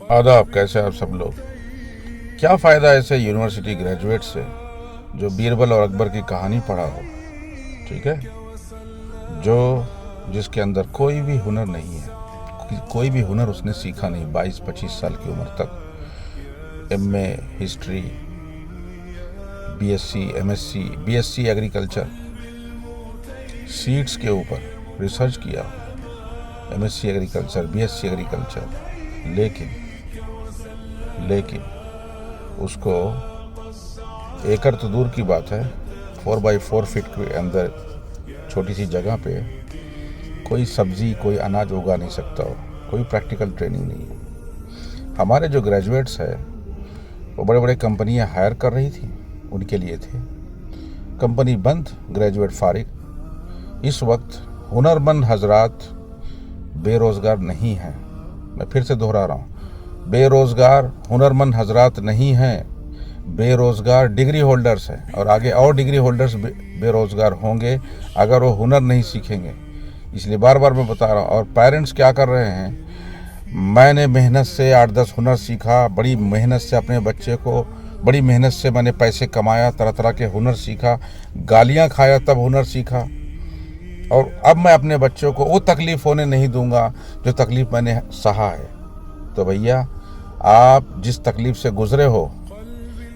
आदाब, कैसे आप सब लोग। क्या फ़ायदा ऐसे यूनिवर्सिटी ग्रेजुएट से जो बीरबल और अकबर की कहानी पढ़ा हो, ठीक है, जिसके अंदर कोई भी हुनर नहीं है, कोई भी हुनर उसने सीखा नहीं 22-25 साल की उम्र तक। MA history, BSc, MSc, BSc agriculture, seeds के ऊपर रिसर्च किया, एमएससी एग्रीकल्चर, बीएससी एग्रीकल्चर, लेकिन उसको एकड़ तो दूर की बात है, 4x4 फीट के अंदर छोटी सी जगह पे कोई सब्जी, कोई अनाज उगा नहीं सकता हो, कोई प्रैक्टिकल ट्रेनिंग नहीं है। हमारे जो ग्रेजुएट्स हैं वो बड़े बड़े कंपनियां हायर कर रही थी, उनके लिए थे। कंपनी बंद, ग्रेजुएट फारिग। इस वक्त हुनरमंद हजरात बेरोज़गार नहीं हैं। मैं फिर से दोहरा रहा हूँ, बेरोज़गार हुनरमंद हजरात नहीं हैं, बेरोज़गार डिग्री होल्डर्स हैं, और आगे और डिग्री होल्डर्स बेरोज़गार होंगे अगर वो हुनर नहीं सीखेंगे। इसलिए बार बार मैं बता रहा हूँ। और पेरेंट्स क्या कर रहे हैं, मैंने मेहनत से 8-10 हुनर सीखा, बड़ी मेहनत से अपने बच्चे को, बड़ी मेहनत से मैंने पैसे कमाया, तरह तरह के हुनर सीखा, गालियाँ खाया तब हुनर सीखा, और अब मैं अपने बच्चों को वो तकलीफ़ होने नहीं दूंगा जो तकलीफ़ मैंने सहा है। तो भैया, आप जिस तकलीफ़ से गुज़रे हो,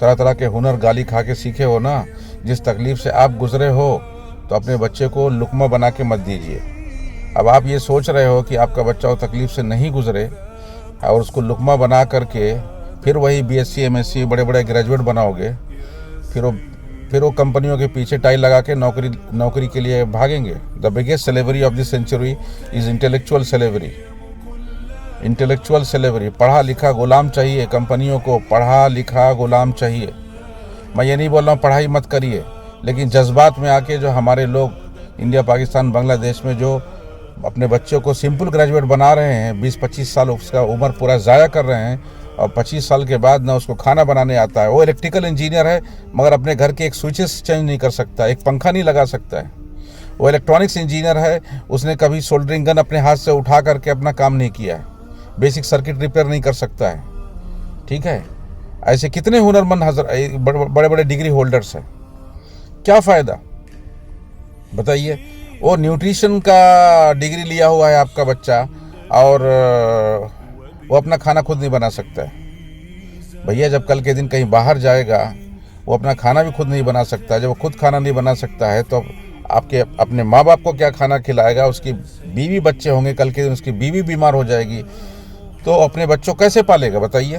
तरह तरह के हुनर गाली खा के सीखे हो ना, जिस तकलीफ़ से आप गुज़रे हो, तो अपने बच्चे को लुकमा बना के मत दीजिए। अब आप ये सोच रहे हो कि आपका बच्चा वो तकलीफ़ से नहीं गुज़रे और उसको लुकमा बना करके फिर वही बीएससी, एमएससी, बड़े बड़े ग्रेजुएट बनाओगे, फिर वो कंपनियों के पीछे टाई लगा के नौकरी के लिए भागेंगे। The biggest slavery of the century is intellectual slavery. Intellectual slavery, पढ़ा लिखा गुलाम चाहिए कंपनियों को, पढ़ा लिखा गुलाम चाहिए। मैं ये नहीं बोल रहा हूँ पढ़ाई मत करिए, लेकिन जज्बात में आके जो हमारे लोग इंडिया, पाकिस्तान, बांग्लादेश में जो अपने बच्चों को सिंपल ग्रेजुएट बना रहे हैं, 20-25 साल उसका उम्र पूरा ज़ाया कर रहे हैं, और 25 साल के बाद ना उसको खाना बनाने आता है। वो इलेक्ट्रिकल इंजीनियर है मगर अपने घर के एक स्विचेस चेंज नहीं कर सकता, एक पंखा नहीं लगा सकता है। वो इलेक्ट्रॉनिक्स इंजीनियर है, उसने कभी सोल्डरिंग गन अपने हाथ से उठा करके अपना काम नहीं किया है, बेसिक सर्किट रिपेयर नहीं कर सकता है, ठीक है। ऐसे कितने हुनरमंद बड़े बड़े डिग्री होल्डर्स हैं। क्या फ़ायदा बताइए। वो न्यूट्रिशन का डिग्री लिया हुआ है आपका बच्चा, और वो अपना खाना खुद नहीं बना सकता है। भैया, जब कल के दिन कहीं बाहर जाएगा, वो अपना खाना भी खुद नहीं बना सकता है। जब वो खुद खाना नहीं बना सकता है तो आपके अपने माँ बाप को क्या खाना खिलाएगा। उसकी बीवी बच्चे होंगे, कल के दिन उसकी बीवी बीमार हो जाएगी, तो अपने बच्चों कैसे पालेगा बताइए।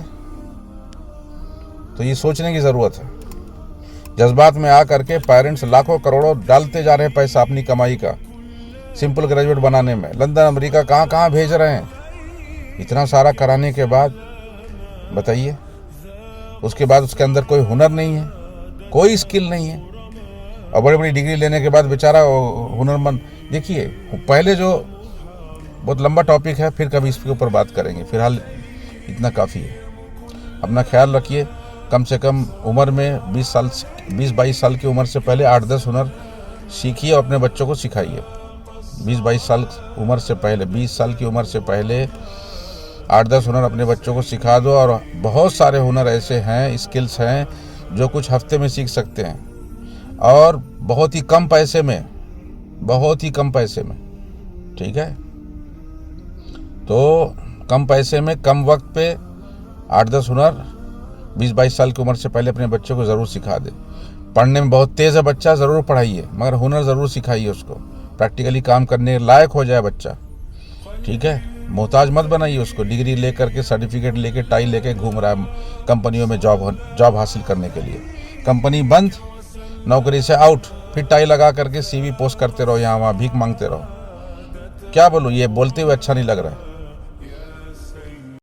तो ये सोचने की ज़रूरत है। जज्बात में आ करके पेरेंट्स लाखों करोड़ों डालते जा रहे हैं पैसा अपनी कमाई का सिंपल ग्रेजुएट बनाने में। लंदन, अमेरिका, कहाँ कहाँ भेज रहे हैं। इतना सारा कराने के बाद बताइए, उसके बाद उसके अंदर कोई हुनर नहीं है, कोई स्किल नहीं है, और बड़ी बड़ी डिग्री लेने के बाद बेचारा हुनरमंद। देखिए, पहले जो बहुत लंबा टॉपिक है, फिर कभी इसके ऊपर बात करेंगे, फिलहाल इतना काफ़ी है। अपना ख्याल रखिए। कम से कम उम्र में 20-22 साल की उम्र से पहले 8-10 हुनर सीखिए और अपने बच्चों को सिखाइए। 20-22 साल उम्र से पहले, 20 साल की उम्र से पहले 8-10 हुनर अपने बच्चों को सिखा दो। और बहुत सारे हुनर ऐसे हैं, स्किल्स हैं जो कुछ हफ्ते में सीख सकते हैं, और बहुत ही कम पैसे में, ठीक है। तो कम पैसे में, कम वक्त पे 8-10 हुनर 20-22 साल की उम्र से पहले अपने बच्चों को ज़रूर सिखा दे। पढ़ने में बहुत तेज़ है बच्चा, ज़रूर पढ़ाइए, मगर हुनर ज़रूर सिखाइए उसको। प्रैक्टिकली काम करने लायक हो जाए बच्चा, ठीक है। मोहताज मत बनाइए उसको, डिग्री लेकर के, सर्टिफिकेट लेके, टाई लेके घूम रहा है कंपनियों में जॉब हासिल करने के लिए। कंपनी बंद, नौकरी से आउट, फिर टाई लगा करके CV पोस्ट करते रहो, यहाँ वहाँ भीख मांगते रहो। क्या बोलूँ, ये बोलते हुए अच्छा नहीं लग रहा है।